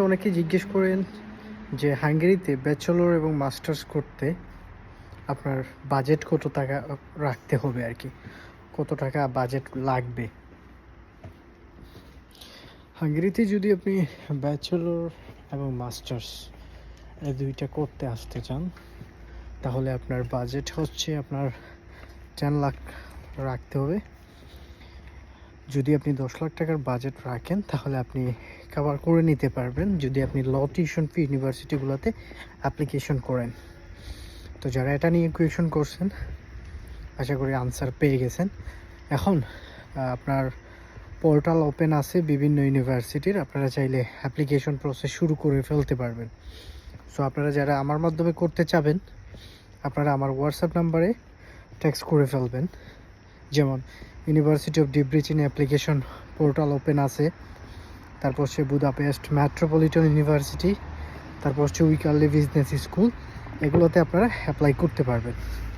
অনেকে জিজ্ঞেস করেন যে হাঙ্গেরিতে ব্যাচেলর এবং মাস্টার্স করতে আপনার বাজেট কত টাকা রাখতে হবে আর কি, কত টাকা বাজেট লাগবে। হাঙ্গেরিতে যদি আপনি ব্যাচেলর এবং মাস্টার্স এই দুইটা করতে আসতে চান তাহলে আপনার বাজেট হচ্ছে আপনার 10 লাখ রাখতে হবে। যদি আপনি 10 লাখ টাকার বাজেট রাখেন তাহলে আপনি কভার করে নিতে পারবেন যদি আপনি ল টিউশন ফি ইউনিভার্সিটিগুলোতে অ্যাপ্লিকেশন করেন। তো যারা এটা নিয়ে কোয়েশন করছেন আশা করি আনসার পেয়ে গেছেন। এখন আপনার পোর্টাল ওপেন আছে বিভিন্ন ইউনিভার্সিটির, আপনারা চাইলে অ্যাপ্লিকেশন প্রসেস শুরু করে ফেলতে পারবেন। সো আপনারা যারা আমার মাধ্যমে করতে চাবেন আপনারা আমার হোয়াটসঅ্যাপ নাম্বারে টেক্সট করে ফেলবেন। যেমন ইউনিভার্সিটি অফ ডিব্রিচিনি অ্যাপ্লিকেশন পোর্টাল ওপেন আছে, তারপর হচ্ছে বুদাপেস্ট মেট্রোপলিটন ইউনিভার্সিটি, তারপর হচ্ছে উইকারলি বিজনেস স্কুল, এগুলোতে আপনারা অ্যাপ্লাই করতে পারবেন।